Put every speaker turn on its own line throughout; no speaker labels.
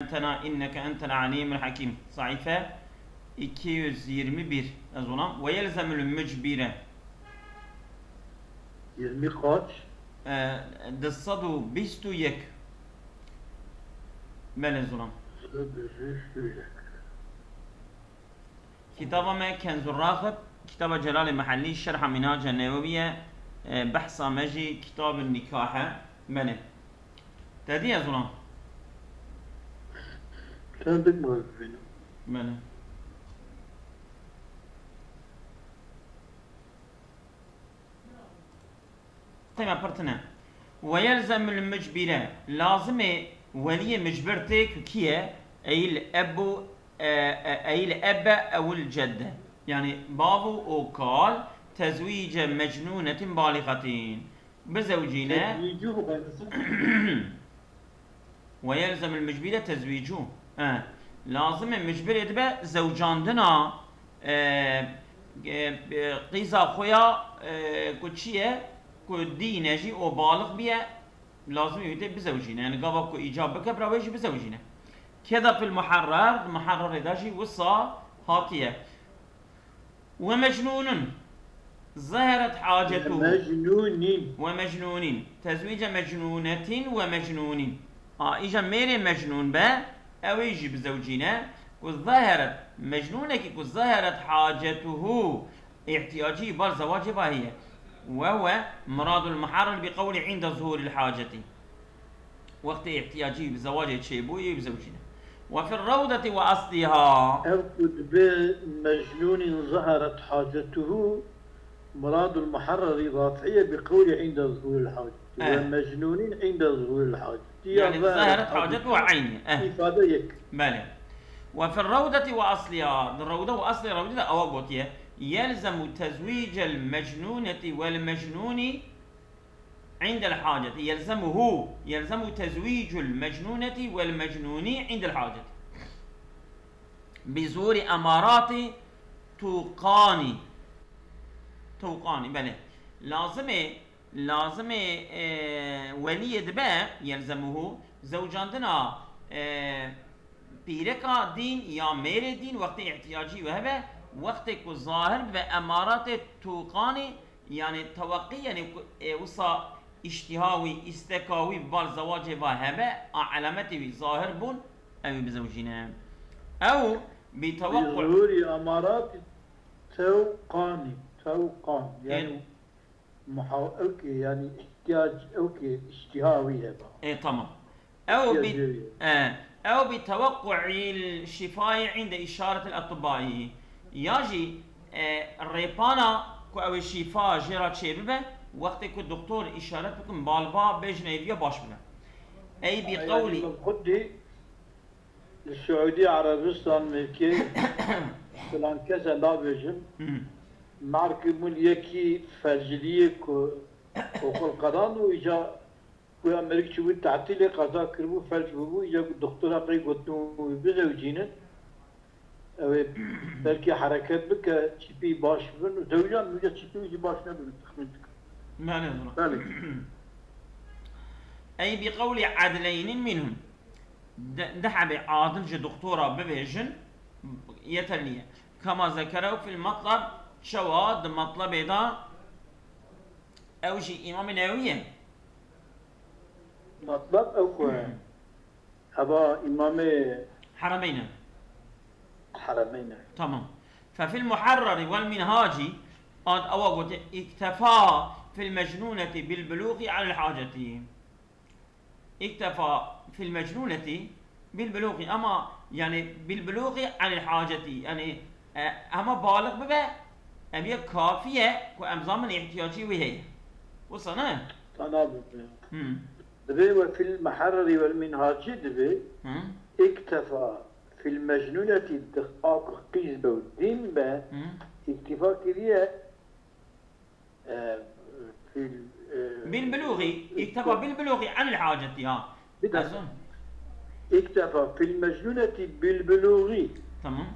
Entena inneke entel alimul hakim. Sayfa 221 yazılan. Ve yelzemül mücbire.
20 kaç?
Dissadu bistu yek. Bele zulam. كتابة ما كنز الراغب كتابة جلال المحلي شرح منهاج النووية بحث مجي كتاب النكاح منه تهدي يا زلام
Sen de muhabbini.
منه طيب برتنا ويلزم المجبرة لازم ولي مجبرتك كيه أي الأب أي الأب أو الجدة يعني بابو أو قال تزويج مجنونة بالغة بزوجنا ويلزم المجبرة تزويجه لازم المجبر يتبع زوجاندنا قيزا خويا كوتشيه كدي نجي أو بالغ بيه لازم يتبع بزوجنا يعني قبل كو إيجاب بكبر ويجي بزوجنا كذا في المحرر داجي وصا هاتيه ومجنون ظهرت حاجته ومجنون تزويج مجنونة ومجنون اجا ميري مجنون با او يجي بزوجنا وظهرت مجنونة وظهرت حاجته احتياجي بالزواج باهي وهو مراد المحرر بقول عند ظهور الحاجة وقت احتياجي بزواج تشيبوي بزوجنا وفي الروضة وأصلها
أركض بمجنون ظهرت حاجته مراد المحرر رافعية بقول عند ظهور الحاجة ومجنون عند ظهور الحاجة
يعني ظهرت حاجته عيني
إفادة يك
بله وفي الروضة وأصلها الروضة وأصل الروضة أوقاتها يلزم تزويج المجنونة والمجنون عند الحاجة يلزم تزويج المجنونة والمجنون عند الحاجة بزور أمارات توقاني بله لازم ولي دبا يلزمه زوجاندنا بيركا دين يا ميري دين وقت احتياجي وهبه وقت الظاهر بأمارات توقاني يعني توقي يعني وصا اشتهاوي استكاوي بالزواج وهبه علامته ظاهر بون أو بزوجنا أو بتوقع
بظهور أمارات توقان يعني اوكي يعني احتياج اوكي اشتهاوي هذا
تمام او بتوقع الشفاء عند اشاره الاطباء يجي الريبانا او الشفاء جرى تشيبه وقت كو الدكتور اشاره بكم بالبا بجنيفيا باش بنا اي بقولي
يعني خدي السعوديه عربستان ملكي فلان كذا لا بيجن معركمون يكي فجليك وكل قران ويجا في امريكا شو تعطيلي قضاء كربو فلج بو يجا الدكتور قري قلتو بزوجينا بلكي حركات بك تشبي باش بن زوجان ويجا تشبي باش نبن تخمنتك
ما نظر اي بقول عدلين منهم دحب عادل جا دكتوره ببيجن يتليه كما ذكروا في المطلب شواذ مطلب دا او شيء امام نووي
مطلب او هبا امام
حرمين
تمام
ففي المحرر والمنهاج قد اوقت اكتفى في المجنونة بالبلوغ على الحاجة اكتفى في المجنونة بالبلوغ اما يعني بالبلوغ على الحاجة يعني اما بالغ ببا أبي كافية وأمزام الاحتياجي وهي وصلنا
تنابض دبي وفي المحرر والمنهاج دبي اكتفى في المجنونة الدقاق قيز والدين با اكتفى كذا في
بالبلوغ اكتفى بالبلوغ عن الحاجة
اكتفى في المجنونة بالبلوغ
تمام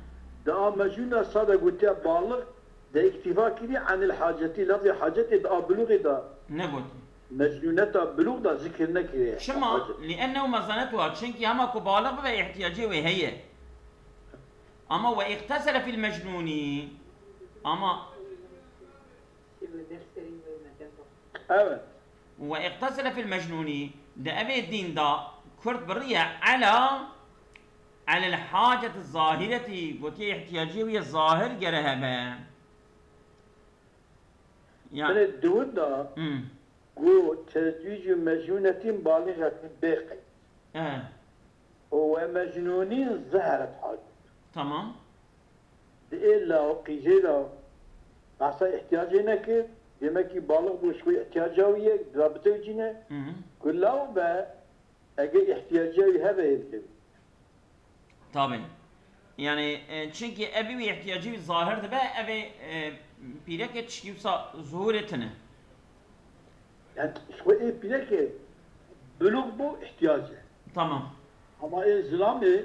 دا مجنونة صادق وتي بالغ ده اكتفاء كذي عن الحاجة لفظ حاجة دا بلوغ دا
نقول
مجنونتا بلوغ دا ذكر نكري
شما لأنه مزنتها تشنكي أما كبالغ بها احتياجي وهي أما واغتسل في المجنون أما
evet
واغتسل في المجنون ده أبي الدين دا كرت برية على الحاجة الظاهرة وتي احتياجي وهي الظاهر جرهبا
يعني الدود دا قو تزويج مجنونة بالغة باقي هو مجنونين ظهرت حاجة
تمام
إلا وقيجيلا عسى احتياجينا كيف يمكي بالغ بشوي احتياجاوية رابطة وجينا كلها با اگه احتياجاوي هذا يبتم
طبعا يعني çünkü evi bir ihtiyacı bir zahirdi ve evi birek çıkıyorsa zuhuretine.
Yani şöyle birek buluğ bu ihtiyacı.
Tamam.
Ama izlami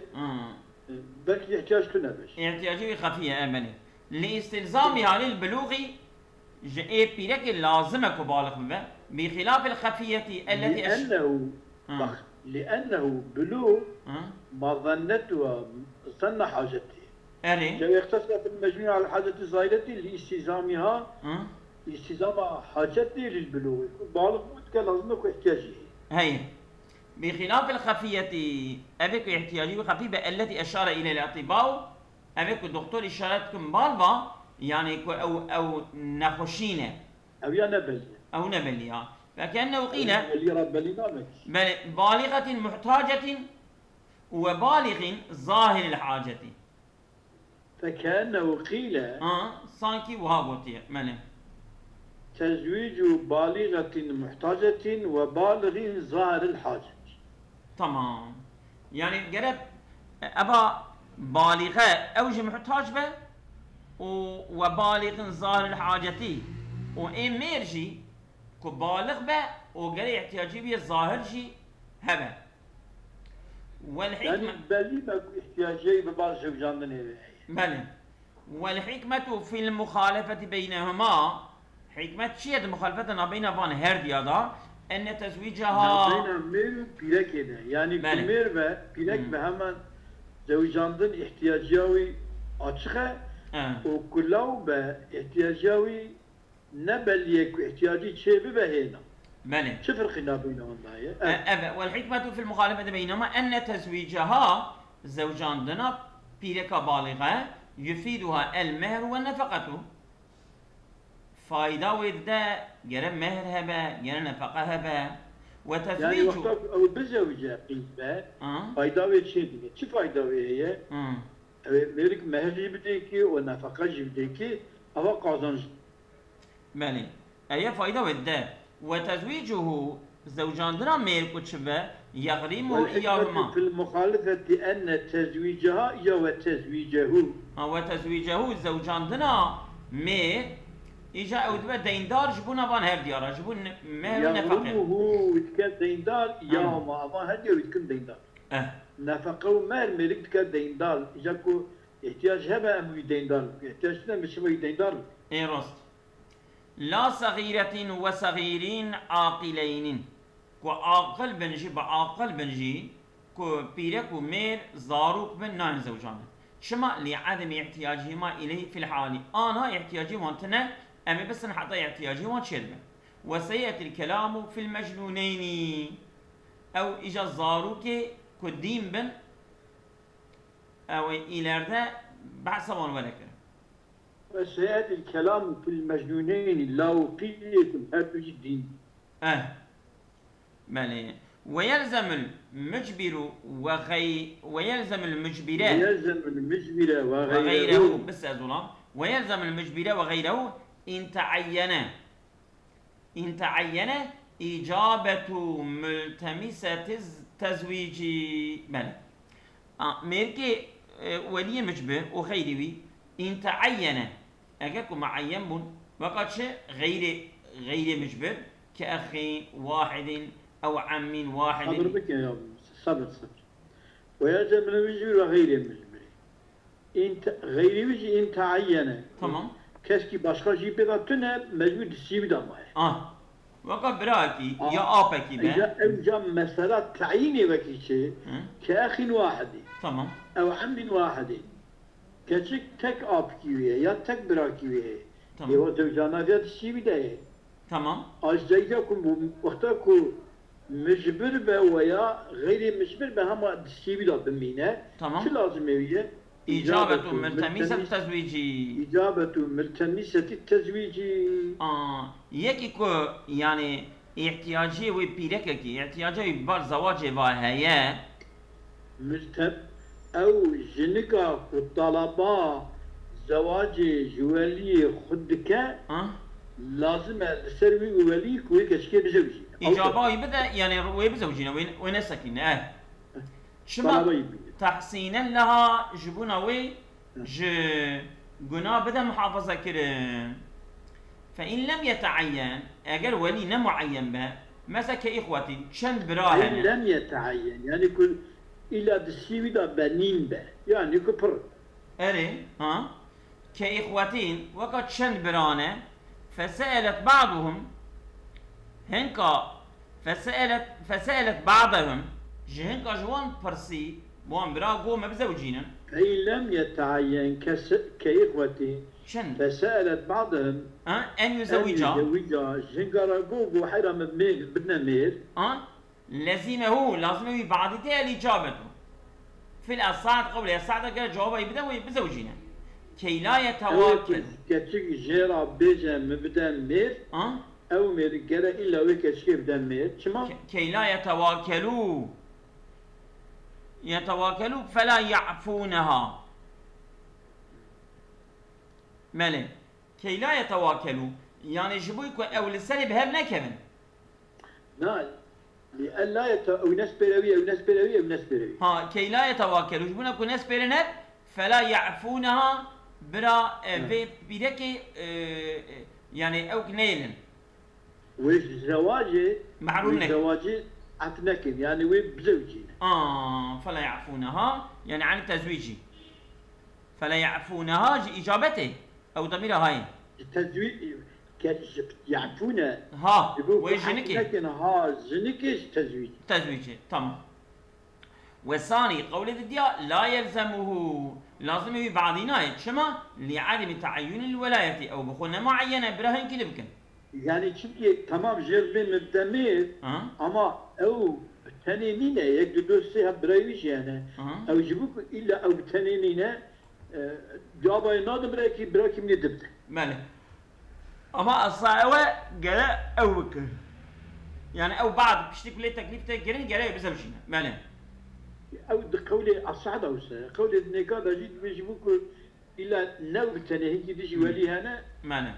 belki ihtiyaç tünemiş.
İhtiyacı bir hafiye emeli. لاستلزامها للبلوغ birek lazım كبالغ ve بخلاف الخفية التي
لأنه بلوغ مظنتها صنع حاجته.
يعني
لو يختصر في المجنون على حاجة الظاهرة لاستلزامها استلزام حاجته للبلوغ بالغ لازم يكون احتياجه.
هي بخلاف الخفية أبيك احتياجي خفيفة التي أشار إلى الأطباء أبيك الدكتور إشارتكم بالبا يعني أو نخشينة أو نبلية فكأنه قيل بالغة محتاجة وبالغ ظاهر الحاجة
فكأنه قيل
سانكي وهاغوتي ماله
تزويج بالغة محتاجة وبالغ ظاهر الحاجة
تمام يعني قرب أبا بالغة أوج محتاج به وبالغ ظاهر الحاجة وإميرجي كبالغ به وقري احتياجي به الظاهر جي هبه والحكمة
يعني بالي ما احتياجي ببعض زوجان
بلى والحكمة في المخالفة بينهما حكمة شيء المخالفة بين فان هرديادا أن تزويجها
بين مير بيرك يعني مير ve بيرك بهمان زوجاندن احتياجاوي açığa o kulav be ihtiyacı ne belliye ihtiyacı çebi ve hena.
بلى
شو فرقنا بينهم هاي؟
والحكمة في المخالفة بينهما أن تزويجها زوجان دنا بيركا بالغة يفيدها المهر والنفقة. فايدة وده جرى مهر هبة جرى نفقة هبة وتزويج
يعني وقت أو بزوجة قيمة فايدة وشيء شو فايدة هي؟ ميرك مهر جبديكي ونفقة جبديكي أو قازنج.
بلى أي فايدة وده وتزويجه زوجان دنا مير كتشبه يغرمه إياهما.
في المخالفة أن تزويجها يا وتزويجه.
وتزويجه زوجان دنا مير إجا أودبه ديندار جبونا فان هر ديارا جبون مهر ونفقه.
يغرمه ويتكال ديندار إياهما فان هر ديار ويتكال ديندار. نفقه ومهر ميرك تكال ديندار إجا كو احتياج هبا أموي ديندار احتياجنا مش أموي ديندار.
إيه راست. لا صغيرة وصغيرين عاقلين كو عاقل بنجي بعاقل بنجي كو بيرك ومير زاروك من نان زوجان شما لعدم احتياجهما إليه في الحال أنا احتياجي وانتنا أمي بس نحطي احتياجي وان شربه وسيأتي الكلام في المجنونين أو إجا زاروك كو دين بن أو إلى بعصبان ولكن
وسيأتي الكلام في المجنونين لو قيل هذا الدين.
بلى ويلزم المجبر ويلزم المجبر وغيره بس أزولا ويلزم المجبر وغيره إن تعين إجابة ملتمسة التزويج بلى ميركي ولي المجبر وغيره إن تعين أجاكو معين بون وقد شيء غير مجبر كأخ واحد أو عم واحد.
صبر بك يا صبر ويلزم المجبر وغير المجبر. غير وجه إن تعين.
تمام.
كسكي باشكا جيبه تنه مجبور تسيب دامه.
وقا براكي يا آبكي به
إجا مسألة تعييني بكي شيء كأخ واحد
تمام
أو عم واحد كشك تك آبكي ويا يا تك براكي ويا
تمام
يا زوجانا فيها تشي بداية
تمام
أجداكم وقتكم مجبر به ويا غير مجبر به هم تشي بدا بمينة
تمام
شو لازم يويه
إجابة ملتمسة التزويجي
إجابة ملتمسة التزويجي
يكي كو يعني احتياجي وبيرككي احتياجي بار زواجي وهي
ملتم أو جنكا والطلبة زواج جوالي خدك لازم السروي ولي كوي كشكي بزوجي
إجابة يبدأ يعني روي بزوجينا وين ساكنة شما تحسينا لها جبونا وي قنا بدأ محافظة كرم فإن لم يتعين أجل ولي نمعين به مثلا كإخوتي شن براهن
لم يتعين يعني كل إلا دسيوي دا بنين به يعني كفر
أري كإخوتين وقد شن برانه فسألت بعضهم هنكا فسألت بعضهم جهنكا جوان برسي بوان برا قوم بزوجينا
فإن لم يتعين كإخوتي
شن
فسألت بعضهم
أن يزوجا
جهنكا راقوب وحرم ميل بدنا ميل
لازمه بعد تالي إجابته في الأصعد قبل الأصعد قال جوابه يبدأ بزوجينا كي لا يتواكل
كتشك جيرا بيجا مبدا ميل أو ميل قرأ إلا ويكتشك بدنا ميل شما
كي لا يتواكلوا فلا يعفونها مالي كي لا يتواكلوا يعني جبويكو أو لسالي بهب نكبن
لا لأن أو ناس بيروي أو ناس بيروي أو ناس بيروي
كي لا يتواكلوا جبونكو ناس بيرنت فلا يعفونها برا في بيدكي يعني أو كنيلن
ويش زواجي
محروم نك
زواجي عتنكن يعني وين بزوجي
فلا يعفونها يعني عن التزويج فلا يعفونها إجابته أو ضميرها هاي
التزويج يعفونا
وجنكي
لكن جنكيش
تزويج تمام والثاني قول الدياء لا يلزمه لازم بعضينا شما لعدم تعين الولاية أو بخونا معينة برهن كلبكن
يعني شبكي تمام جربين مبدمير أما أو تنينينا يقدروا سيها برايوش يعني أو جبوك إلا أو تنينينا جوابا ينادم براكي من الدبت
ماله أما الصعوة قال أو بكر يعني أو بعض بشتي كل تكليف تجرين قال بزوجنا ماله
أو قولي الصعد أو قولي النقاد جيت بيجبوك إلا نو تنهي كيدش ولي هنا
ماله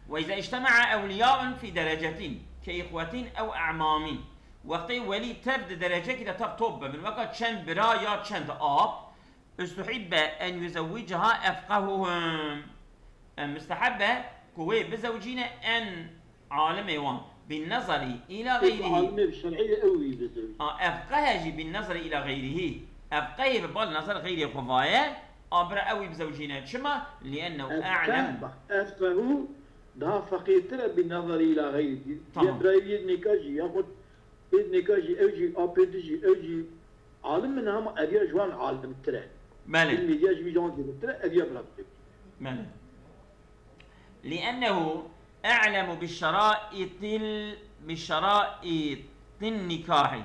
وإذا اجتمع أولياء في درجتين كإخوة أو أعمام وقت ولي تبد درجة كده تبطب من وقت شن برا يا شن آب استحب أن يزوجها أفقههم مستحبة كوي بزوجين أن عالم يوان بالنظر إلى غيره
عالم الشرعية أوي بزوج
أفقهه بالنظر إلى غيره أفقهه بالنظر غير خفايا أبرا أوي بزوجين شما لأنه أعلم
أفقهه ده فقير ترى بالنظر إلى غيره يبرأي النكاجي ياخد النكاجي أوجي أبيدجي أوجي عالم من هم أبيا جوان عالم ترى
ماله
الميدياج بيجون ترى أبيا برابط
ماله لأنه أعلم بالشرائط النكاح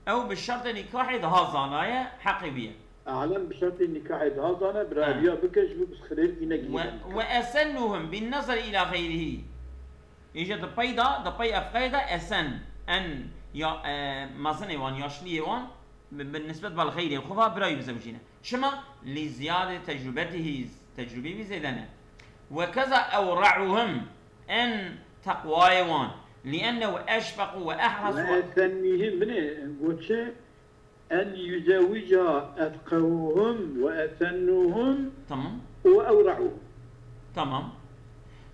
أو بالشرط النكاحي ده زانايا حقيبية
أعلم بشرط النكاح ده زانا برابيا بكش بخير ينجي
وأسنهم بالنظر إلى غيره يجي دبي أفقيدا أسن أن يا مازني وان ياشلي وان بالنسبة للغير الخفا براي بزوجنا شما لزيادة تجربة بزيدنا وكذا أورعهم أن تقواي وان لأنه أشفقوا وأحرصوا
وأثنيهم وشي أن يزوجها أفقههم وأثنوهم
تمام
وأورعوهم
تمام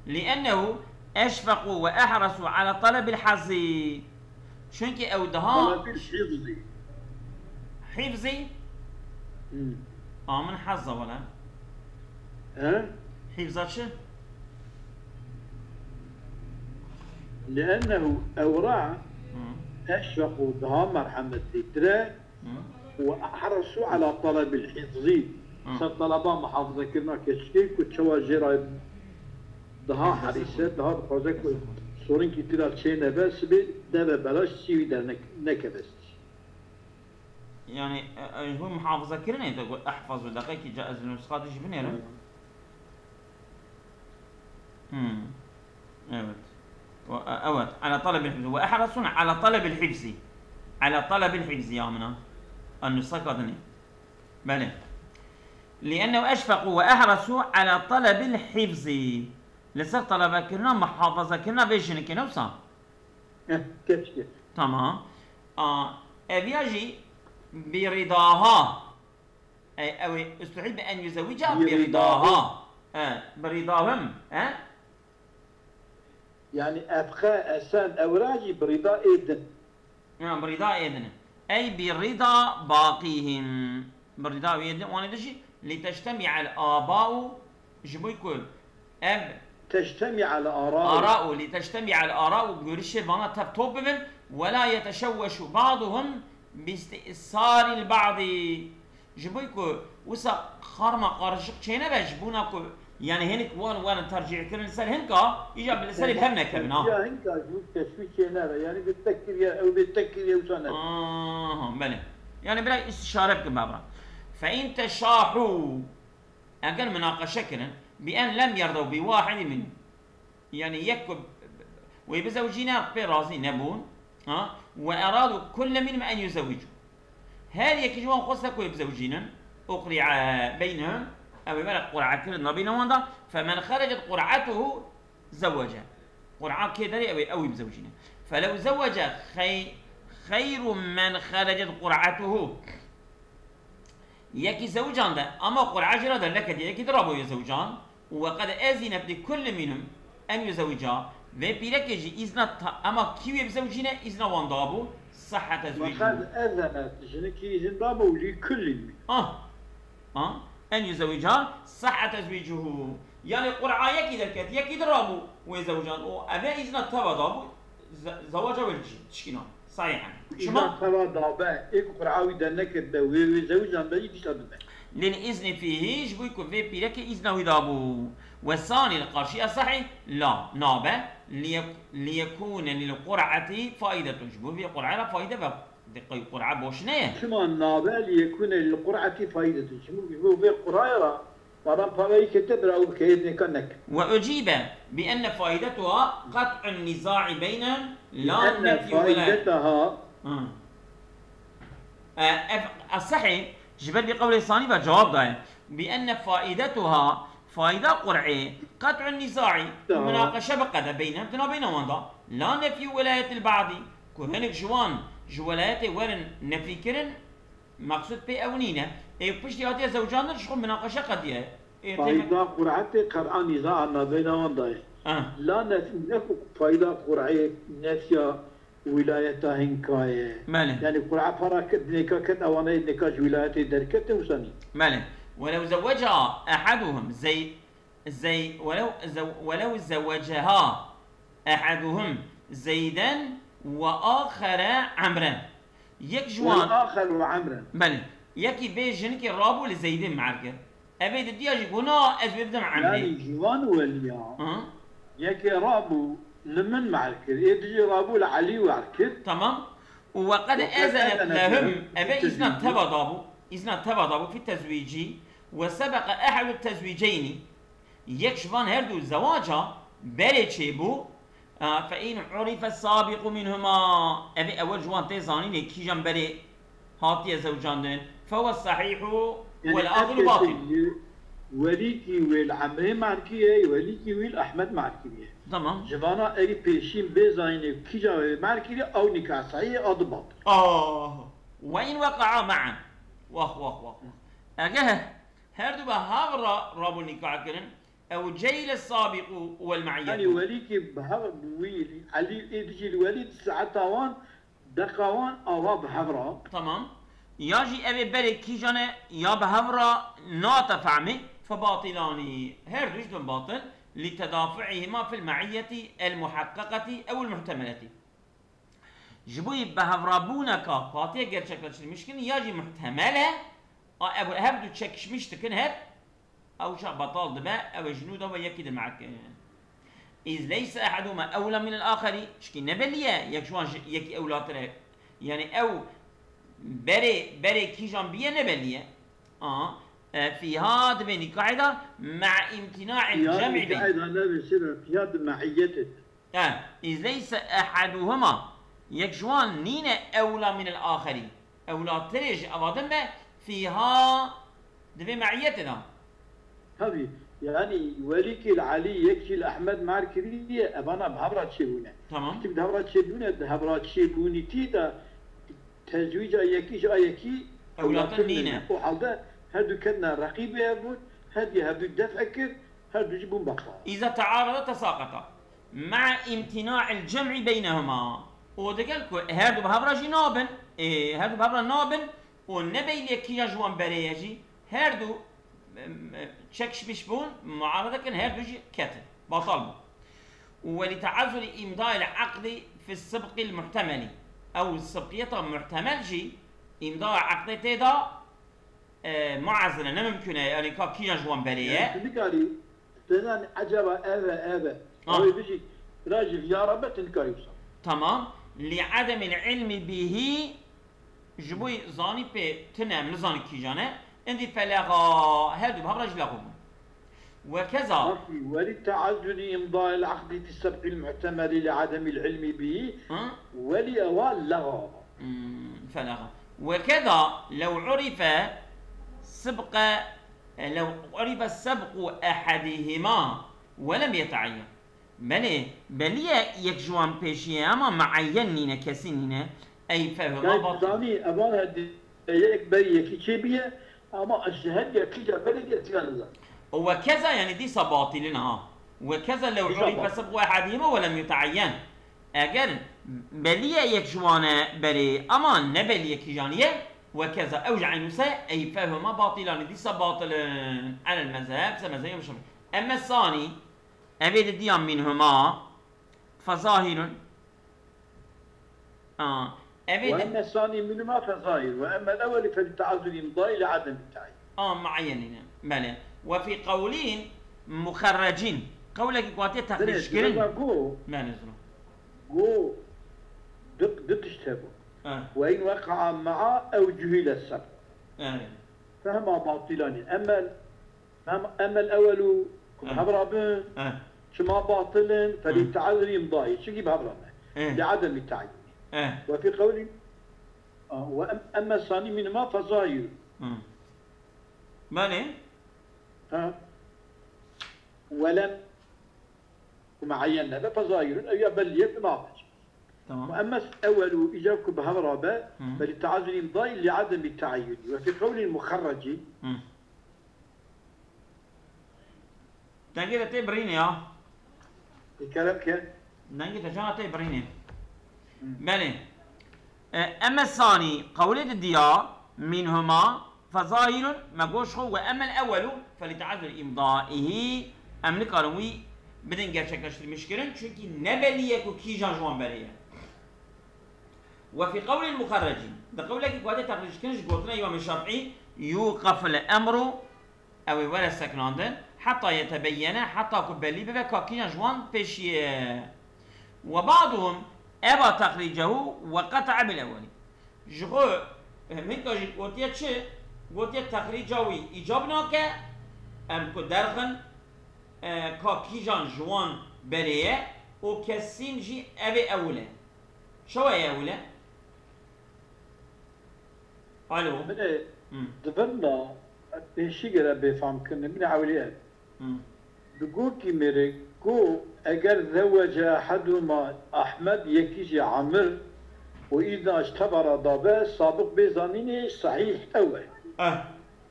لأنه أشفقوا وأحرصوا على طلب الحظ شنكي أودها
طلب الحفظ
حفظي من حظه ولا
ها
حفظات شو
لأنه أوراع أشفقوا بها مرحمة الدراء وأحرصوا على طلب الحفظ طلبا محافظة كنا كشكيك وتشواجر دها حريصة دها بخوزك صورين كتير تشينا بس ده بلاش سيوي ده نكبس
يعني هو محافظة كرنا تقول احفظ دقيق جائز النسخات ايش بنيرة اوت على طلب الحفظ واحرصون على طلب الحفظ على طلب الحفظ يا منا النسخة بله لأنه أشفقوا وأحرصوا على طلب الحفظ لسه طلبة كنا محافظة كنا بيشن كنا وصا
كيف
تمام أبيجي برضاها أو استحب أن يزوجها برضاها برضاهم
يعني أبقى أسان أوراجي برضا إذن
برضا إذن أي برضا باقيهم برضا إذن وانا دشي لتجتمع الآباء جبوا يقول
تجتمع الآراء
لتجتمع الآراء وقرش بنا تبتوب من ولا يتشوش بعضهم باستئثار البعض جبوا يقول وسا خارما قارشق شينا بجبونا يعني هنك وان ترجع كرن سال هنكا يجاب لسال الهمنا كبنا
يا هنكا جو تشويش هنا يعني بالتكر او بالتكر يا وسنه
بله يعني بلا استشاره بكبابرا فان تشاحوا اقل مناقشه كرن بان لم يرضوا بواحد منهم يعني يكب وبزوجنا برازي نبون وارادوا كل منهم ان يزوجوا هل يكجوان خصك وبزوجنا اقرع بينهم أو يبالغ قرعة كل بينهم فمن خرجت قرعته زوجها قرعة كذا أو بزوجنا فلو زوج خير من خرجت قرعته يكي زوجان ده أما قرعة جرى لك يكي درابو يزوجان وقد أذنت لكل منهم أن يزوجا وبيركجي إذن أما كيو بزوجنا إذن واندابو صحة زوجه
وقد أذنت جنكي إذن دابو لكل
أن يزوجها صح تزويجه يعني قرعة يكي دركت يكي درابو ويزوجان وأبا إذن التوضابو زواجه والجي تشكينا صحيحا
شما التوضابا إيكو قرعة ودنك ويزوجان بجي تشتغل
لأن إذن فيه يجبو يكون في بيرك إذن ودابو والثاني القرشي صحيح لا نابا ليكون للقرعة فائدة تجبو في قرعة فائدة دقي قرعة بوشنية
شما النابع ليكون للقرعة فائدة شما بيقولوا في قرعة مرام فاوي كتبرا أو كيدني كنك
وأجيب بأن فائدتها قطع النزاع بينهم لا نفي
فائدتها
الصحيح جبل بقول الثاني بجواب ده بأن فائدتها فائدة قرعة قطع النزاع مناقشة بقدر بينهم تنا بينهم لا نفي ولاية البعض كهنك جوان جولاته ورن نفي كرن مقصود بي اونينه بشتي هاتي زوجان نشخم مناقشه قضيه
فايدة قرعة قرعة نزاع بينهم ضايف لا نفي فايدة قرعة نفي ولايتها هنكاية يعني قرعة فركت نكا كت أوانا نكاش ولايتي دركت وسني
ماله ولو زوجها أحدهم زي ولو زوجها أحدهم زيدا وآخر عمرا يك جوان
والآخر وعمرا
بله يكي بيجن كي رابو لزيدين معركة أبيد الدياج قلنا أزبيبدم عمري
يعني جوان وليا يكي رابو لمن معركة يدجي رابو لعلي وعركة
تمام وقد أذنت لهم أبي إذن تبضابو في التزويج وسبق أحد التزويجين يكشفان هردو زواجها بلتشيبو فإن عرف السابق منهما أبي أول جوان تيزاني كي جنبري هاتي زوجان دين فهو الصحيح والآخر باطل
وليكي والعمري معركية وليكي والأحمد معركية
تمام
جوانا أي بيشين بيزاني كي جا معركية أو نكاح صحيح أو باطل
وإن وقعا معا واخ أجه هردو بهاغرا رابو نكاح كرن أو جيل السابق والمعيد
يعني وليكي بهاغر بويلي علي إيدجي الوليد ساعتاوان دقاوان أو بهاغرا
تمام ياجي أبي بري كي جانا يا بهاغرا ناتا فعمي فباطلاني هردوش دون باطل لتدافعهما في المعية المحققة أو المحتملة. جبوي بهفرابونك قاطع غير شكل مشكلة يجي محتملة أبو هبدو تشكش مش تكن هب أو شا بطال دباء أو جنوده ويكيد معك. إذ ليس أحدهما أولى من الآخر شكي نبلية يكشوان يكي أولى يعني أو بري كيجان بيه نبلية في هذا بين قاعدة مع امتناع الجمع بين
قاعدة نبي في هذا معيته
إذ ليس أحدهما يكشوان نين أولى من الآخر أولى تريج أبادن فيها دبي معيتنا
هذه يعني وليك العلي يكشي الأحمد ماركرية أبانا بهبرات شيبونه
تمام
كتب بهبرات شيبونه بهبرات شيبوني تيدا تزويج أيكي
أولاد النينة
وحالده هادو كنا رقيبة يبون هادي هادو الدفع هادو يجيبون بقى
إذا تعارض تساقط مع امتناع الجمع بينهما ودقلكو هادو بهبرة نابن هادو بهبرة نابن والنبي لكي يجوان بريجي هادو تشكش بشبون معارضة كان هادو يجي كاتب بطل ولتعذر إمضاء العقد في السبق المحتمل أو السبقية محتمل جي إمضاء عقد تيدا معزلة نممكن يعني كي يجوان بريه
يعني تنكاري تنان عجبة أبا هو بيجي راجل يا رب تنكاري وصل
تمام لعدم العلم به جبوي زاني بي تنام نزاني كي جانه عندي فلغا هادو بهبرج لغوم وكذا
ولتعذر إمضاء العقد في السبق المحتمل لعدم العلم به ولأوال لغا
فلغا وكذا لو عرف سبق أحدهما ولم يتعين بلي يكجوان بيشي أما معينين كسنين أي فهو
باطل أبان هدي يكبر يكي أما الشهد يكيجا بلد يتغلظ
وكذا يعني دي باطلين وكذا لو عرف سبق أحدهما ولم يتعين أجل بلي يكجوان بري أما نبلي يكيجانية وكذا أوجع نساء أي فهما باطلان دي باطل على المذهب سمذهب مش أما الثاني أبيد الديان منهما فظاهر
وأما الثاني منهما فظاهر وأما الأول فلتعذر إمضاء لعدم التعيين
معينين بلى وفي قولين مخرجين قولك قواتي تخرج كرين ما نزلوا
جو دتشتبه وإن وقع مع أو جهل السبب فهما باطلان أما الأول بهبرابن شما باطل فللتعذر إمضائي شو يجيب هبرابن لعدم التعيين وفي قول وأما الثاني منهما فظاهر
ماني
ولم معين فظاهر أي بل يتناقض وأما الأول إجابك بهربة فللتعذر إمضاء لعدم التعين وفي قول المخرج
تنجي تبريني
الكلام كان
ننجي تجانا تبريني بلي أما الثاني قول الديار منهما فظاهر ما قوش هو وأما الأول فلتعذر إمضائه أملك قالوي بدن gerçekleştir المشكلة çünkü نبليك كي جانجوان بريه وفي قول المخرج ده قولك قاعدة تخرج كنش قلتنا إمام الشافعي يوقف الأمر أو ولا سكناندن حتى يتبين حتى قبلي بك كي جانجوان بشي وبعضهم أبى تخريجه وقطع بالأول جو من كاجي قلتيه شيء قلتيه تخريجه إيجابنا ك أم كدرخن كاكي جان جوان بريه و كسين جي أبي أولى شو هي أولى؟ ألو
دبنا بشي قرا بفهم كنا من عوليات بقول كي مري كو أجر زوج أحدهما أحمد يكيجي عمر وإذا اشتبر ضابه سابق بزانيني صحيح أول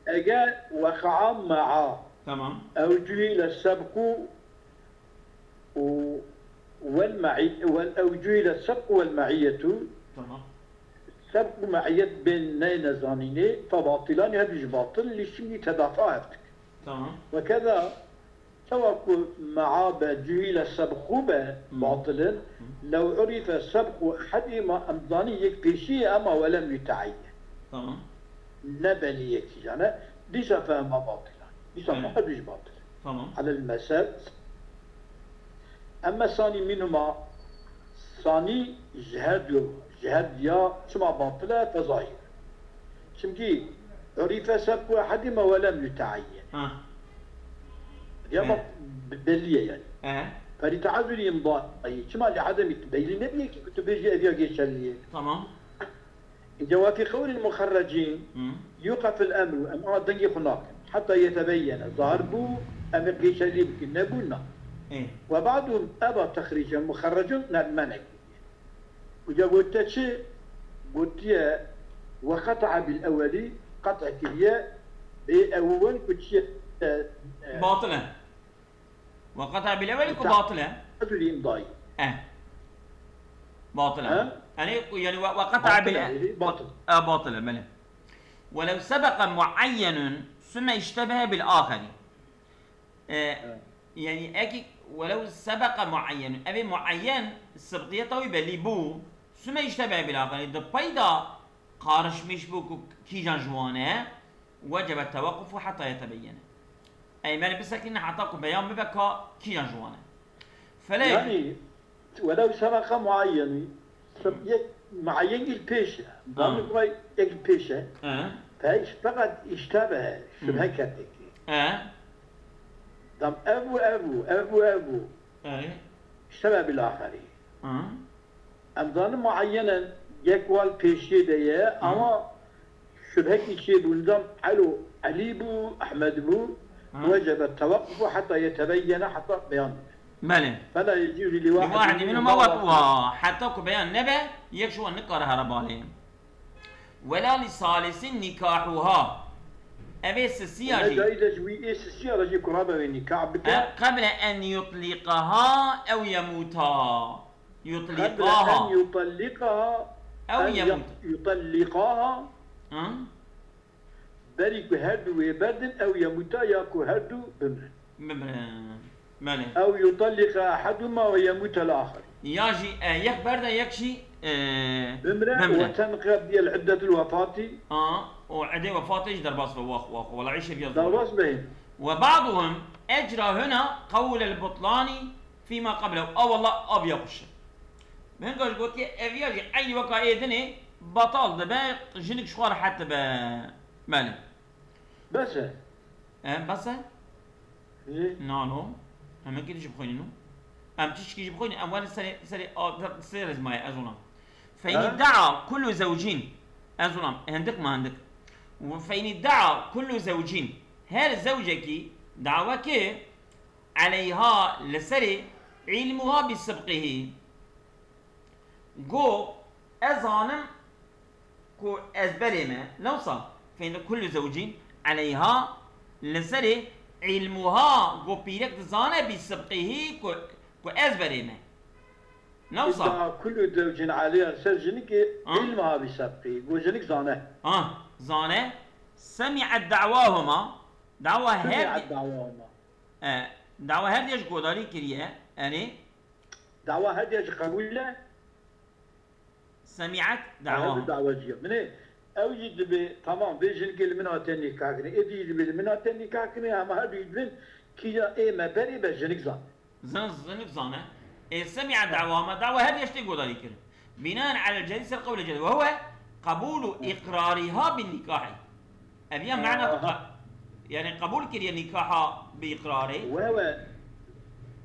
أجر وقع معه
تمام
أو جهل السبق أو جهل السبق والمعية
تمام
سبق معية بين نين زانيني فباطلان هذا باطل لشيء تدافعتك
تمام
وكذا توقع معابة جهيل سبخوبة باطلا لو عرف سبق أحدهما أمضاني يكفي أما ولم يتعين.
تمام.
نبني يكفي يعني ليس فهما باطلا، ليس ما حدش باطل.
تمام.
على المثال أما ثاني منهما ثاني جهاد يا شما باطلة فظاهر. شمكي عرف سبق أحدهما ولم يتعين. يا بالليل يعني. فلتعذر يمضى شما لعدم التبين نبي كنت بيجي أبي أجي شليه.
تمام.
إذا في قول المخرجين يوقف الأمر أمام دنجي هناك حتى يتبين ظاهر بو أمر جي شليه بكن نبونا. وبعضهم أبى تخريج المخرجون نمنك. وجا قلت شيء قلت يا وقطع بالأولي قطع كلية بأول كنت
باطلة. وقطع بالأولي باطلة.
أدري إمضاي.
باطلة. يعني وقطع بالأولي
باطل.
باطلة بلى. ولو سبق معين ثم اشتبه بالآخر. يعني أكيد ولو سبق معين أبي معين السبقية طويلة لبو ثم يشتبه بالآخر إذا بيدا قارش مش بو كيجان جوانه وجب التوقف حتى يتبين. أي مالي بسكين حتى بيان ببكى كيجان جوانه. فلا
يعني ولو سبق معين معين البيشة ضمن قوي البيشة فايش فقط اشتبه شبه كتك. دم أبو اشتبه بالآخرين. أمضان معينا يكوال بيشي ديه أما شبهك شيء بندم حلو علي بو أحمد بو وجب التوقف حتى يتبين حتى بيان.
ماله.
فلا يجوز لواحد
منهم وطوا حتى بيان نبه يكشوا النقر هربالهم. ولا لثالث نكاحها. أبي السياجي.
إذا جوي السياجي قرابة النكاح
قبل أن يطلقها أو يموتها. يطلقها.
قبل أن يطلقها
أو يموت.
يطلقها. بريك هردو وبردن أو يموتا ياكو هردو بمرن.
ماله.
أو يطلق أحدهما ويموت الآخر.
ياجي يك بردا يكشي
بمرن وتنقض ديال عدة الوفاة.
وعدة وفاة يقدر باص واخ ولا عيش في
درباص بين.
وبعضهم أجرى هنا قول البطلان فيما قبله أو والله أبي يقش. من قال قلت أبياجي أي وقع إذنه بطال دبا جنك شوار حتى ماله.
بس.
بس. نانو هم كده جبخينه أم تشكي جبخينه أول سري زماي أزونا فإن ادعى كل زوجين أزونا عندك ما عندك فإن ادعى كل زوجين هل زوجك دعوك عليها لسري علمها بسبقه جو أزانم كو أزبريمه نوصل فإن كل زوجين عليها لسري علمها جو بيرك زانه بسبقه كو أزبريمه نوصل
كل زوج عليها سرجنك علمها بسبقه جو جنك زانه
زانه سمعت دعواهما دعوة هر دعوة هر يج قداري كريه يعني
دعوة هر يج قبول له
سمعت دعواهما
دعوة جيب مني أوجد تمام بيجن كل منها تاني كاكني إدي يجب منها تاني كاكني أما هذا يجبن كيا إيه ما بري بجنك زان
زنك زانه سمعت دعواهما دعوة هر يشتي قداري كريه بناء على الجليس القول الجديد وهو قبول إقرارها بالنكاح أبيان معنى يعني قبول كريه نكاحها بإقراره
وهو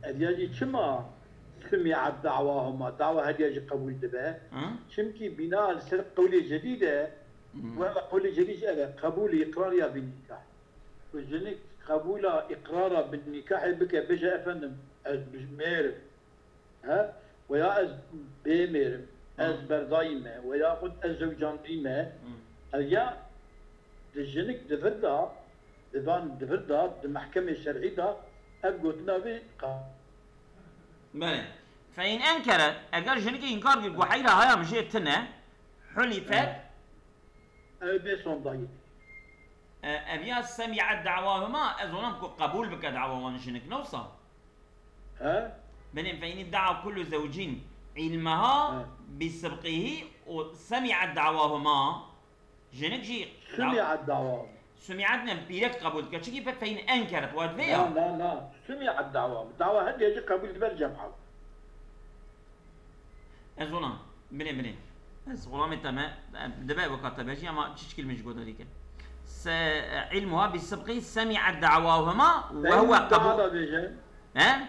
أدياجي كما سمعت دعواهما دعوة هدياجي قبول دبا شمكي بناء على قولة جديدة وهو قولة جديدة قبول إقرارها بالنكاح وجنك قبول إقرارها بالنكاح بك بجا أفندم أز ميرم ها ويا أز بميرم أز بردايمة وياخد أز زوجان ديمة أيا الجنك دفردا دفان دفردا المحكمة الشرعية أقولنا به
بله فإن أنكرت أجر جنك إنكار بالوحيدة هيا مشيت تنا حلفت
أو بيسون ضايد
ابيا سمع دعواهما اظنم قبول بك دعواهما شنك نوصل
ها
بنين فإن ادعى كل زوج علمها بسبقه وسمع دعواهما جنك جي
سمع الدعوة
سمعتنا بيرك قبول كشكي فإن أنكرت واد
لا
فيها
لا لا سمع الدعوة هدي يجي قبول بالجمعة
أزونا بنين از غلام تمام دبا وقت باجي اما تشكيل مش قدر ذيك علمها بالسبق سمع دعواهما وهو قبول ها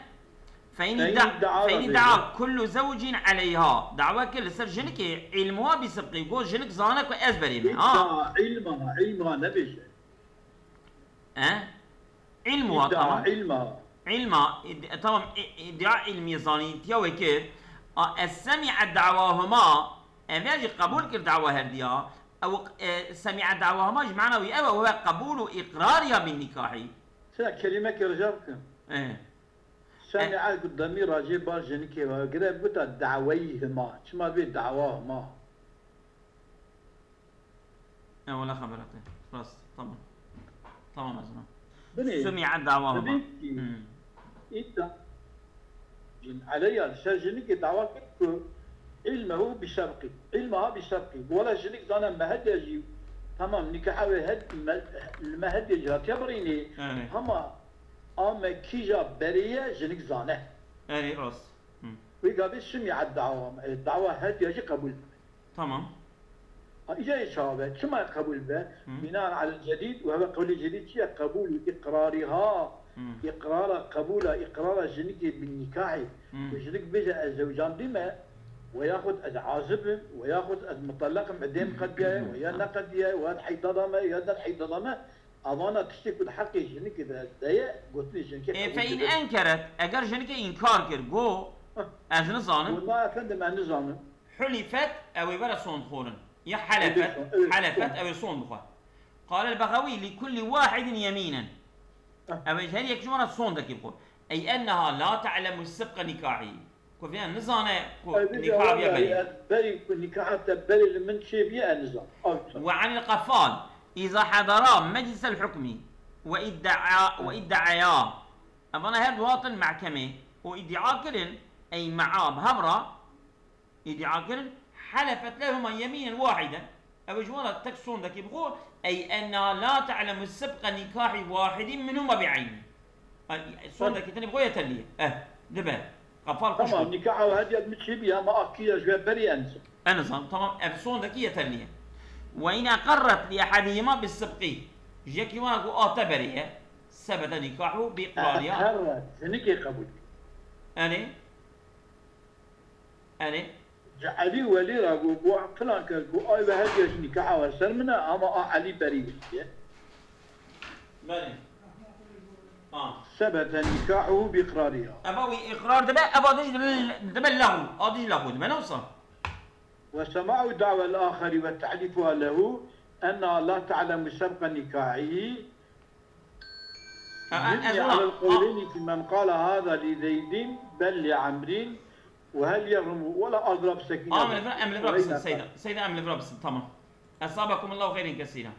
فإن ادعى كل زوج عليها دعوة كل سر جنك علمها بسبق يقول جنك زانك وأزبري
علمها نبيش
علمها طبعا
علمها
طبعا ادعاء علمي زاني تيوي كيف السمع دعواهما أماجي قبول كر دعوة هرديا أو سمع دعواهما جمعنا ويأوى وهو قبول إقرارها بالنكاح
كلمة كرجالك سمع قدامي راجي بارجنكي وقرأ بتا دعويهما شما بي دعواهما
ولا خبرته خلاص طبعا أزنا سمع دعواهما
إنت علي الشرجنكي دعواك علمه بشرقي علمها بشرقي ولا جنك زانا مهد يجي تمام نكاحه هد المهد يجي تبريني هما اما كيجا بريه جنك زانه
اي راس
ويقابل سمع الدعوة هد يجي قبول
تمام
اجا يشابه شما قبول به بناء على الجديد وهو قول الجديد شيء قبول اقرارها اقرار جنك بالنكاح وجنك بيجا الزوجان بما وياخذ العازب وياخذ المطلق بعدين قديه ويا نقديه وهذا حيضرمه وهذا حيضرمه اظن تشتكي الحق جنك اذا ضيق قلت لي جنك
فان انكرت اجر جنك انكار كر جو از نظام
والله افندم عن نظام
حلفت او يبرا صون خورن يا حلفت او صون بخوا قال البغوي لكل واحد يمينا او هل يكجمنا صون دك يقول اي انها لا تعلم السبق نكاحي كوفيا نظام نكاح
بري نكاح بري من شيء بيا نظام
وعن القفال إذا حضرا مجلس الحكم وادعيا أظن هذا واطن محكمة وادعاء كرن أي معاه بهبرة ادعاء كرن حلفت لهما يمينا واحدا أو جوانا تكسون ذاك يبغوا أي أنها لا تعلم السبق نكاح واحد منهما بعينه صون ذاك تاني بغوا يتليه دبا قفال قشو
تمام نكاح وهذه متشبيها ما أكيد جوا بري
أنظام تمام صون ذاك يتليه وإن أقرت لأحدهما بالسبق جاكي وانا أعتبريه ثبت نكاحه بإقرارها
أقرت نكي قبول
أنا
علي ولي راقو بو فلان كو أي بهديش نكاح وسر منها أما علي بريء
بلي
ثبت نكاحه بإقرارها
أبوي إقرار دبا أبا دبا له أديش له دبا نوصل
وسماع دعوى الآخر وتحليفها له أنها لا تعلم سبق نكاحه يبني على القولين في من قال هذا لزيد بل لعمر وهل يرم ولا أضرب سكينة
أم الفرابس سيدة أم الفرابس تمام أصابكم الله خير كثيرا